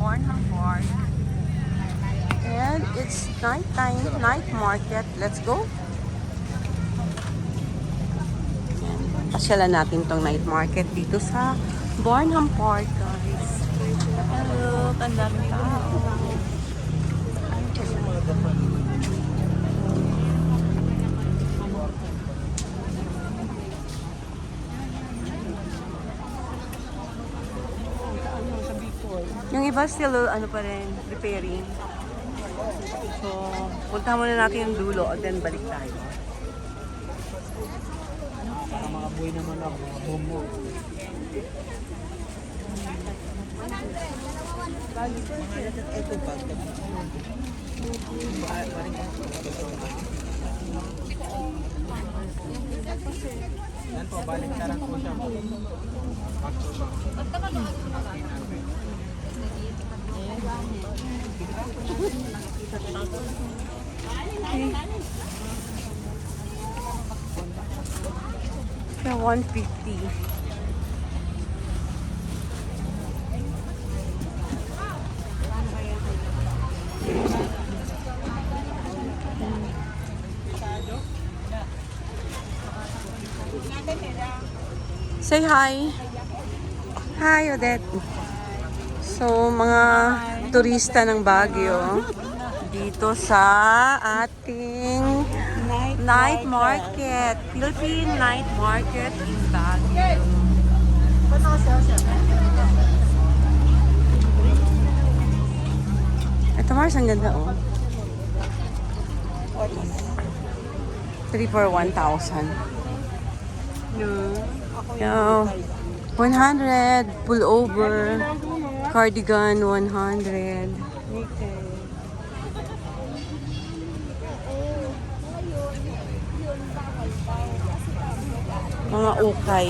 Bornham Park. And it's nighttime, night market. Let's go. Pasyalan natin tong night market dito sa Bornham Park, guys. Hello, ang daming tao. Yung iba still, ano pa rin, repairing. So, punta muna natin yung dulo at then balik tayo. Para makabuhay naman ako, mga bomo. Yan po, balik sarang po siya. Yeah, 150. Say hi. Hi, Odette. So, mga turista ng Baguio dito sa ating night market. Philippine night market in Baguio. Ito, Mars, ang ganda, oh. 3 for 1,000. No. 100. Pullover. Cardigan, 100. Mga ukay.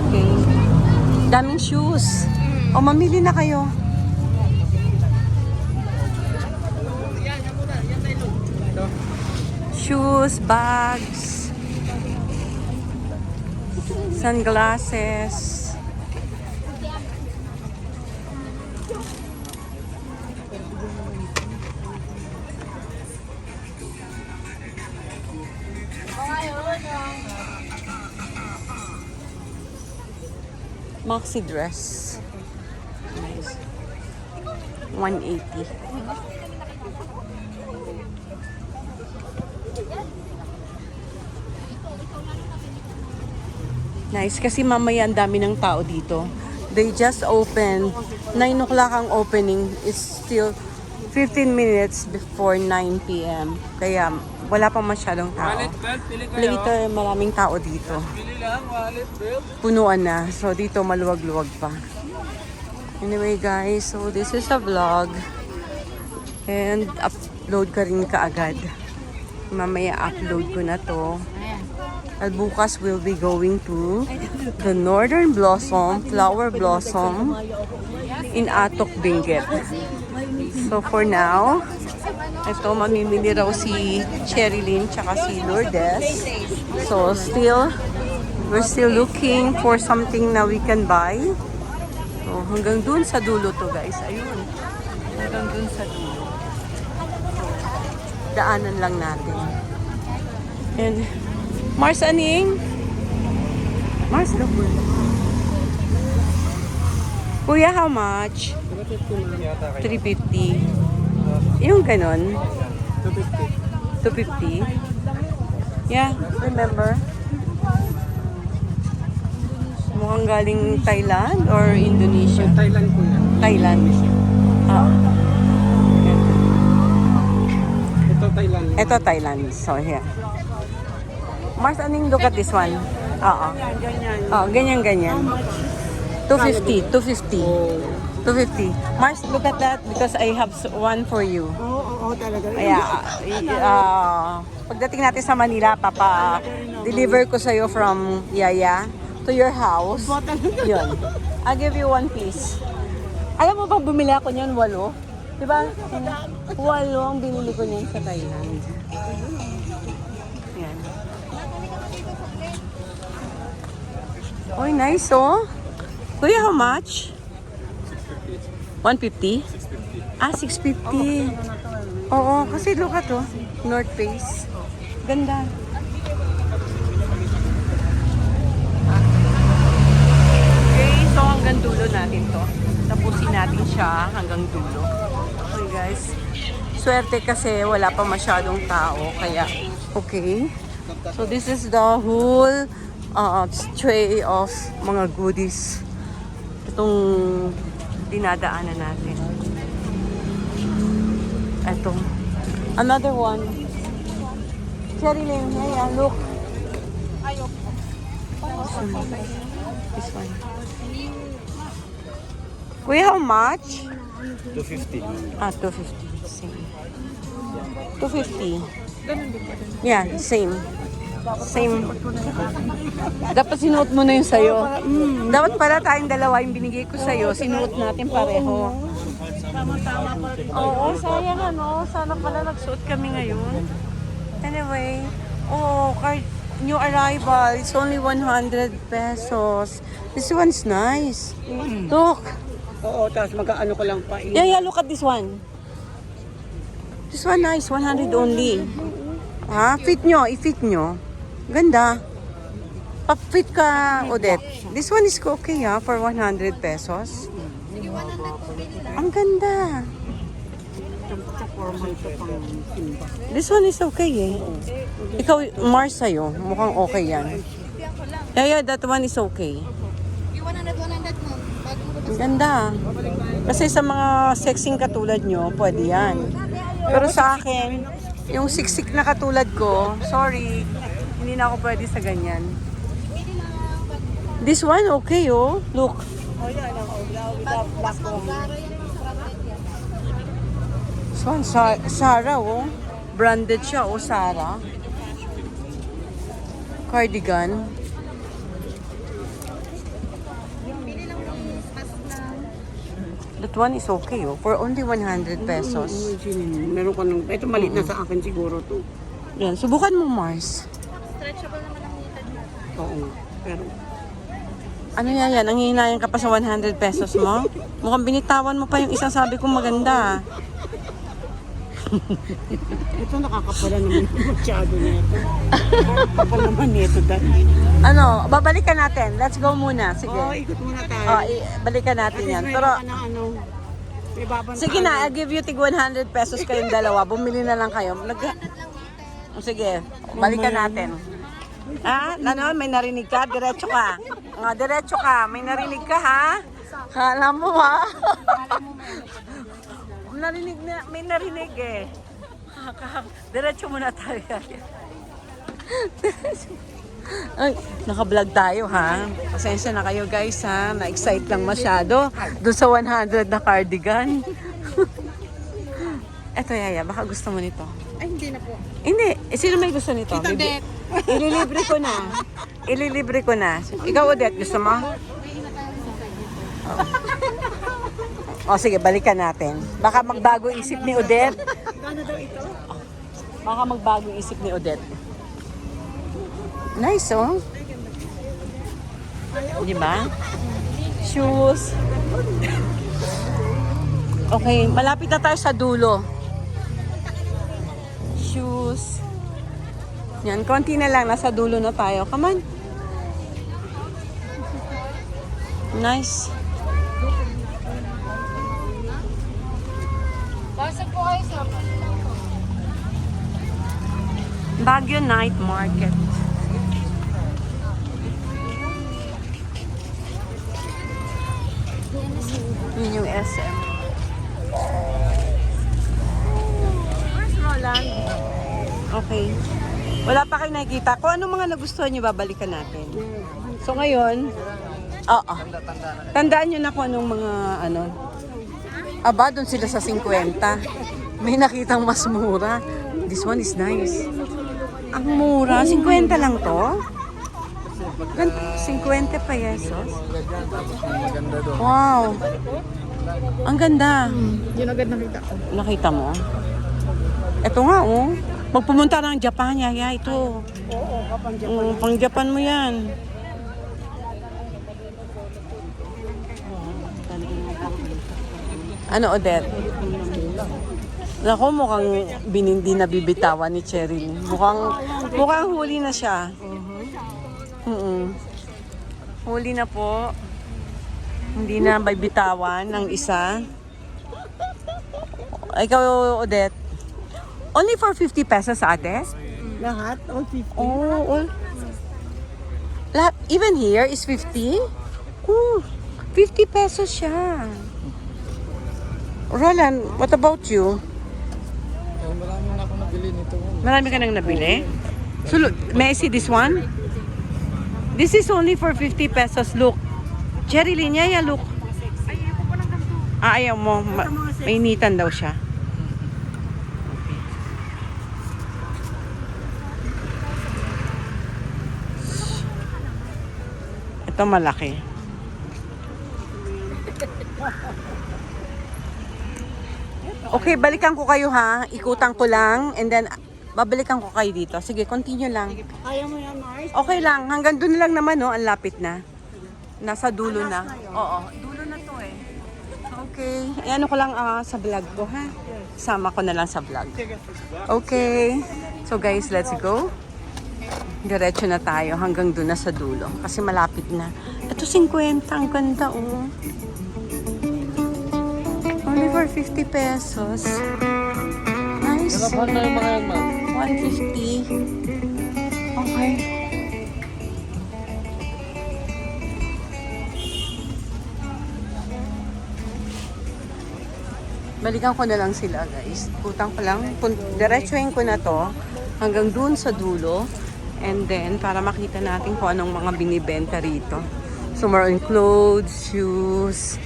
Okay. Daming shoes. O, mamili na kayo. Shoes, bags, sunglasses. Maxi dress. 180. Nice, kasi mamaya ang dami ng tao dito. They just opened. 9 o'clock ang opening. It's still 15 minutes before 9 p.m. Kaya wala pang masyadong tao. Later, maraming tao dito. Punuan na. So dito maluwag-luwag pa. Anyway guys, so this is a vlog. And upload ka rin kaagad. Mamaya upload ko na to. At bukas we'll be going to the Northern Blossom, Flower Blossom in Atok, Benguet. So for now, ito mamimili raw si Cherilyn tsaka si Lourdes. So we're still looking for something na we can buy. So hanggang dun sa dulo to guys. Ayun. Hanggang dun sa dulo. Daanan lang natin. And Mars, aning? Mars, look. Kuya, how much? 350. Yung ganon? 250. Yeah, remember? Mukhang galing Thailand or Indonesia? Thailand po yan. Thailand. Ah. Ito Thailand. Ito Thailand. So, here. Mars, aning look at this one? Oo. Oh, ganyan-ganyan. 250. 250. Mars, look at that because I have one for you. Oo, talaga. Kaya, pagdating natin sa Manila, deliver ko sa'yo from Yaya to your house. Yun. I'll give you one piece. Alam mo ba, bumili ako niyan, 8. Diba? 8 ang binili ko niyan sa Thailand. Yan. Oy, nice oh. Kuya, how much? 150? Ah, 650. Oo, kasi look at to. North Face. Ganda. Okay, so hanggang dulo natin to. Tapusin natin siya hanggang dulo. Okay guys. Swerte kasi wala pa masyadong tao. Kaya okay. So this is the whole tray of mga goodies. Itong dinadaanan natin. Ito. Another one. Cherry Lane. Yeah, look. This one. Kuya, how much? 250. Ah, 250. Same. 250. Yeah, same. Same. Dapat sinuot mo na yung sayo. Dapat pala tayong dalawa yung binigay ko sa'yo. Sinuot natin pareho. Oo, sayang ano. Sana pala nagsuot kami ngayon. Anyway, new arrival. It's only 100 pesos. This one's nice. Look. Oo, tapos mag-ano ko lang pa. Yeah, look at this one. This one nice. 100 only. Ha? Fit nyo. I-fit nyo. Ganda. Pa-fit ka, Odette. This one is okay ha, for 100 pesos. Ang ganda. This one is okay eh. Ikaw, Mars sa'yo. Mukhang okay yan. Yeah, that one is okay. Ang ganda. Kasi sa mga sexing katulad nyo, pwede yan. Pero sa akin, yung siksik na katulad ko, sorry, hindi na ako pwede sa ganyan. This one, okay oh. Look. Oh, yan. Without black one. This one, Sarah oh. Branded siya oh, Sarah. Cardigan. That one is okay oh, for only 100 pesos. Meron ka nung, ito maliit na sa akin siguro to. Yan, subukan mo Mars. Stretchable naman ang ngitad mo. Oo, pero Ano yan? Ang hihinayan ka pa sa 100 pesos mo? Mukhang binitawan mo pa yung isang sabi kong maganda. ito nakakapala naman masyado nito. Kapal naman nito dahil. Ano, babalikan natin. Let's go muna. Sige. Oo, ikot muna tayo. Balikan natin yan. At least Pero, meron ka na ano, may babantaan. sige na, I'll give you tig 100 pesos kayong dalawa. Bumili na lang kayo. Sige, balikan natin. Ah, ano, may narinig ka? Diretso ka. Diretso ka. May narinig ka, ha? Alam mo, ha? May narinig eh. Diretso muna tayo. Ay, naka-vlog tayo ha. Pasensya na kayo guys ha. Na-excite lang masyado. Doon sa 100 na cardigan. Eto Yaya, baka gusto mo nito. Ay, hindi na po. Hindi. Sino may gusto nito? Tita Det. Ililibre ko na. Ililibre ko na. Ikaw Odette, gusto mo? O sige, balikan natin. Baka magbago isip ni Odette. Gano daw ito? Baka magbago isip ni Odette. Nice, oh. Di ba? Shoes. Okay, malapit na tayo sa dulo. Shoes. Yan, konti na lang. Nasa dulo na tayo. Come on. Nice. Basag po kayo sa Baguio Night Market. Yun yung SM. Where's Roland? Okay. Wala pa kayo nakikita. Kung anong mga nagustuhan nyo, babalikan natin. So ngayon, oo. Tandaan nyo na kung anong mga ano. Aba, doon sila sa 50. May nakitang mas mura. This one is nice. Ang mura. 50 lang to? 50 pesos? Wow. Ang ganda. Yun agad nakita ko. Nakita mo? Ito nga, oh. Pag pumunta ng Japan, yaya, ito. Oo, kapang Japan. Pang Japan mo yan. Ano, Odette? Naku, mukhang binindi na bibitawan ni Cheryl. Mukhang huli na siya. Huli na po. Hindi na bibitawan ng isa. Ikaw, Odette. Only for 50 pesos, ate? Lahat? All 50? Oh, all. Lahat, even here is 50? Oh, 50 pesos siya. Roland, what about you? Marami na ako nabili nito. Marami ka nang nabili? So, look, may I see this one? This is only for 50 pesos. Look. Cherry Linya, look. Ayaw mo. Mainitan daw siya. Ito malaki. Okay, balikan ko kayo ha. Ikutan ko lang and then babalikan ko kayo dito. Sige, continue lang. Kaya mo yan, Mars? Okay lang, hanggang doon lang naman, no? Ang lapit na. Nasa dulo na. Oo, dulo na to eh. Okay, ano ko lang sa vlog ko, ha? Sama ko na lang sa vlog. Okay, so guys, let's go. Diretso na tayo hanggang doon na sa dulo. Kasi malapit na. Ito 50, ang ganda, oh. Only for 50 pesos. Nice. Nakapahan na yung mga yan, ma'am. 150. Okay. Balikan ko na lang sila, guys. Putang ko lang. Diretsuhin ko na to hanggang dun sa dulo. And then, para makita natin kung anong mga binibenta rito. So, more on clothes, shoes,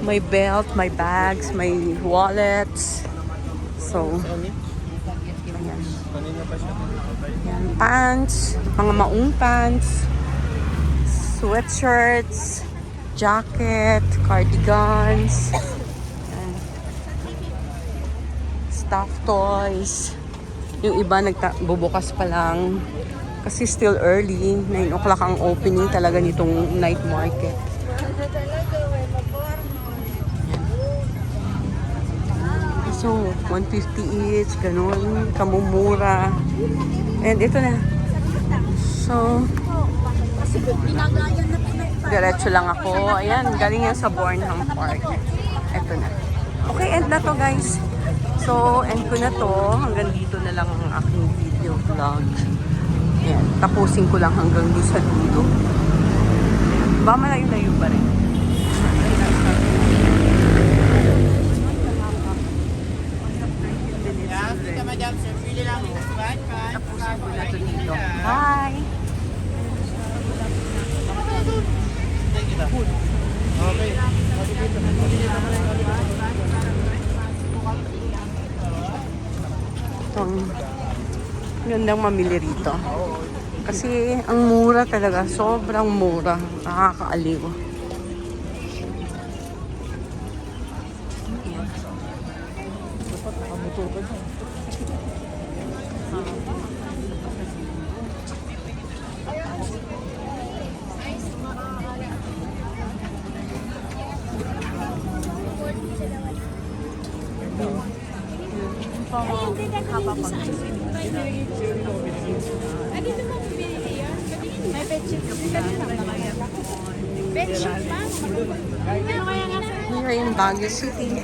my belt, my bags, my wallets. So, ayan. Ayan, pants, mga maong pants, sweatshirts, jacket, cardigans, ayan. Stuffed toys. Yung iba bubukas pa lang kasi still early. 9 o'clock ang opening talaga nitong night market. So, 150 each, ganun, kamumura. And ito na. So, diretso lang ako. Ayan, galing yan sa Bornham Park. Ito na. Okay, end na to, guys. So, end ko na to. Hanggang dito na lang ang aking video vlog. Ayan, tapusin ko lang hanggang doon sa dulo. Ba, malayo-layo pa rin. Tapusin ko na to dito. Bye! Ang gandang mamili rito. Kasi ang mura talaga. Sobrang mura. Nakakaaliw. Here in Baguio City.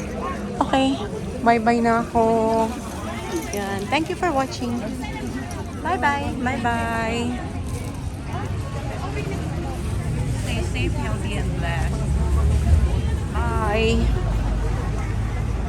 Okay, bye-bye na ako. Yan. Thank you for watching. Bye-bye. Bye-bye. Stay safe, healthy, and blessed. Bye.